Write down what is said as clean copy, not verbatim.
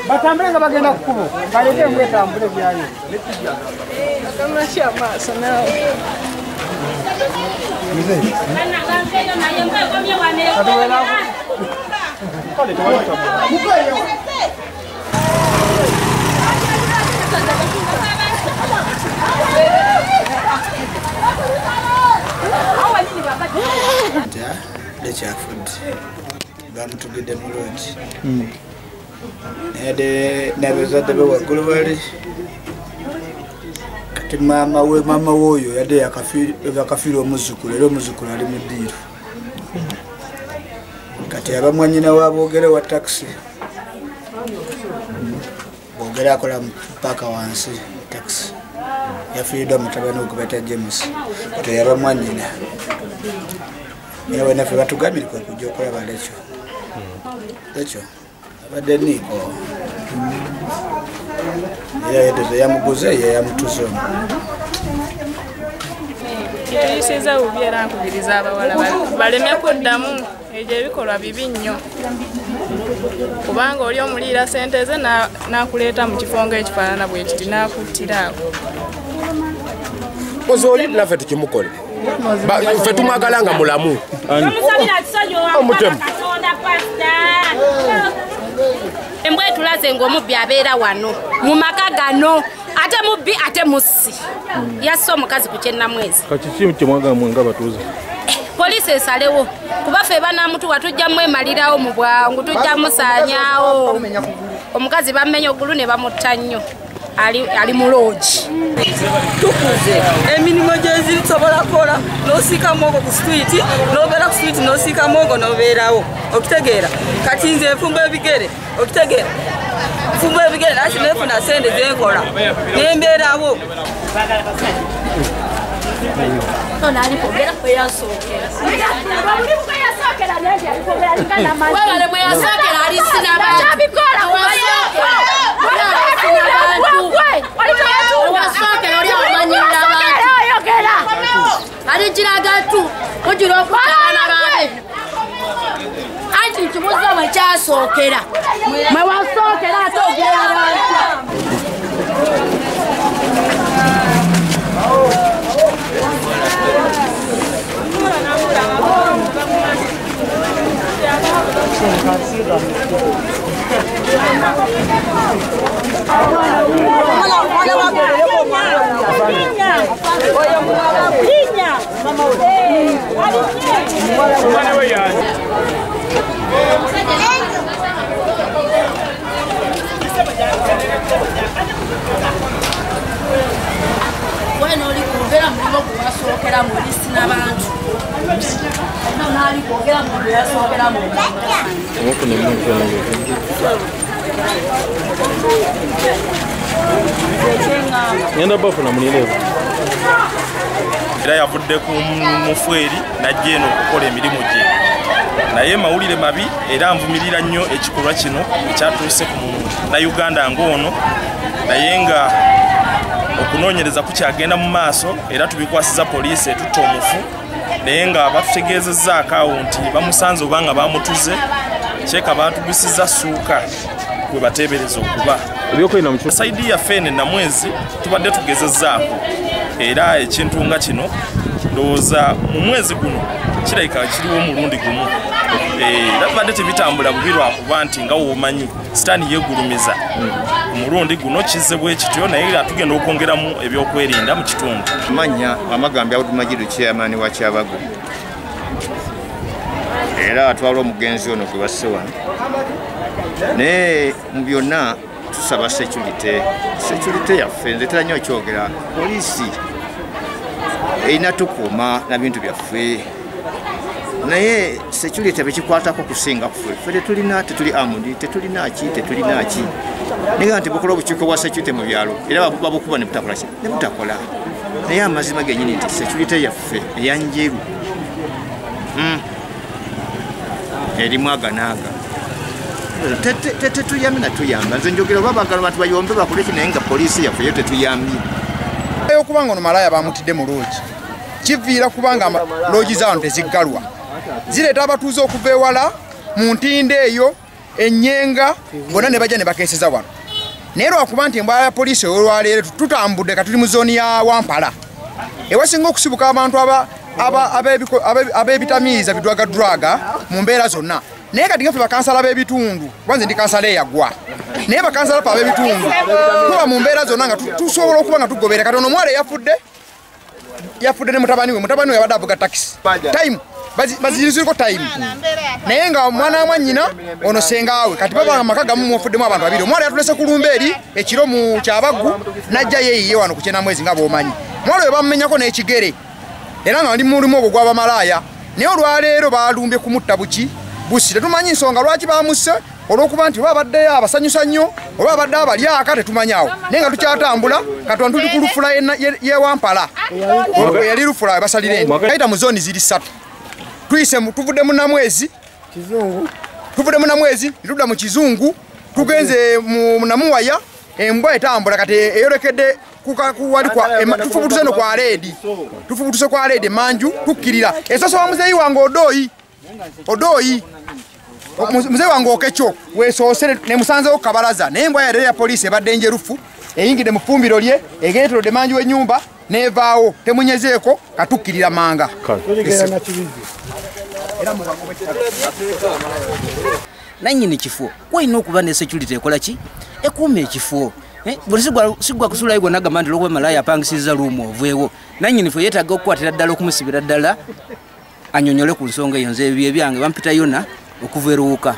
Batambula bagenda kukubo balete mwetambule byali kama shama sanao mzee ana gambeyo na yembe komye wameyo pale tuwacha the food bamutugide mulungi nede nabezadde be waggulu bali kati mama woyo yadde yakafira omuzukulu era omuzukulu ali mu ddiiro kati abamwanyina waboogere wa taxi boogere akola paka wansi taxi yafiiridde omutabani ogubeta James kati yabamwanyina yewe naffe batugambire kwe kujja okulaba lekyo abadde niiko yayedeze yamuguze ye yamutuze kituyisiza bubi era nkubiriza abawala baleme kuddamu ebyo ebikolwa bibi nnyo kubanga oli omuliira sente ze n'akuleeta mu kifo ng'ekifaanana bwe kiti n'akuttira awo ozo oli naffe tukimukole ffe tumwagala nga mulamu omutemu embwa etulaze ng'omubbi abeera wano mu maka gano ate mubbi ate mussi yasse omukazi ku kyennamwezi kakiki kyemwagala nga batuuze poliisi esalewo kuba ffe banamutuwa tujja mwemalirawo mu bwangu tujja musaanyaawo omukazi bammenya ogulu ne bamutta nnyo ali mu loogi tukuze emirimu gyezitusobola kukola n'osiika mwogo ku street n'obeera ku street n'osiika mwogo n'obeerawo okitegeera kati nze enfumba ebigere okitegeera enfumba ebigere naki neefuna sente zenkola nembeerawo alijiragatu ujira okutana babe anti kimuzo machasokera mwe wasokera atogera abantu bueno oli kumbera mulimo kuwasokera mu lisi n'abantu nali kwogera mu yasokera mu okune muntu yange ngenda bafuna munileko era yavudde ku mufweri najja eno okukola emirimu gye naye mawulire mabi era nvumirira nnyo ekikolwa kino ekyatuuse ku Uganda ng'ono naye nga okunoonyereza kukyagenda mu maaso era tubikwasiza poliisi etutta omufu naye nga batutegeezezzaako awo nti bamusanze oba nga bamutuze kyeka baatugusizza ssuuka kwe bateebereza okuba saidi yaffe eno Namwezi tubadde tugezezzaako era ekintu nga kino ndowooza mu mwezi guno kirabika kiriwo omulundi gumu era tubadde tebitambula bubi lwakuba nti nga womanyi sitaani yeegulumiza omulundi guno kizze bwe kityo naye era tugenda okwongeramu ebyokwerinda mu kitundu. Manya Amagambi Awudumagiru chairman wa Kyabago era atwala omugenzi ono gwe basse wano naye mu byonna tusaba security yaffe nze tera nnyo okyogera poliisi erina tukuuma na bintu byaffe naye security bekikwatako kusinga ffe tetuli armed tetulinaki naye nti bukola obukiiko bwa security mu byalo era babukuba ne butakola naye amazima gennyini nti security yaffe eyanjeru erimu aganaaga tetuyambe natuyamba nze njogera oba bagala bantu bayombe bakole kinaye nga poliisi yaffe yo tetuyambye okubanga ono malaya bamutidde mu loogi kiviira kubanga loogi z'abantu teziggalwa zireeta abatuuze okuva ewala mu ntinde eyo ennyenga bonna ne bajja ne bakeeseza wano naye lwakuba nti embala ya poliisi olwaleero tutambudde katuli mu zooni ya Wampala ewasinga okusibuka abantu ab'ebitamiiza bidwagadwaga mu mbeera zonna naye kati ngaffe bakansala b'ebitundu kubanze ndi kansala eyagwa naye bakansala pa ab'ebitundu tuba mu mbeera zonna nga tusobola okuba nga tugoberera kati ono omuwala yafudde ne mutabani we yabadde avuga takisi time baziriziriko time naye nga omwana wa mwannyina ono sengaawe kati baba amaka gamu mufuddemu abantu babiri omwana yatulese ku Lumbeeri ekiro mu Kyabagu najja yeeyiye wano ku Kyennamwezi nga bw'omanyi omwana we bamumenyako n'ekigere era nga ndi mulimu ogwo gw'abamalaaya naye olwaleero balumbye kumutta busi tetumanyi nsonga lwaki bamusse olw'okuba nti oba abaddeyo abasanyusa nnyo oba abadde abalyaka tetumanyawo naye nga tukyatambula katonda tuli ku lufula ye Wampala yali lufula basalira eno ayita mu zooni ziri 3 tuyise tuvudde mu Namwezi tudda mu Kizungu tugenze mu Namuwaya embwa etambula kati eyolekedde tufubutuse no kwa Ledi tufubutuse kwa Ledi Manju tukkirira esoso wa muzeeyi wange Odooyi muzeeyi wange Okekyo weesoosere ne musanzewo Kabalaza naye embwa ya poliisi ebadde njerufu eyingidde mu ffumbiro lye egenetolodde Manju w'ennyumba neevaawo temunyezeeko katukkirira manga nannyini kifo walina okuba ne security ekola ki ekuuma ekifo buli sigwa kusulayo gwe nagamba nti olwokuba malaya apangisiza luumu oveewo nannyini ffe yeetaaga okukwatira ddala okumusibira ddala anyonyole ku nsonga eyo nze ebyo ebyange bampita yona okuva eruwuka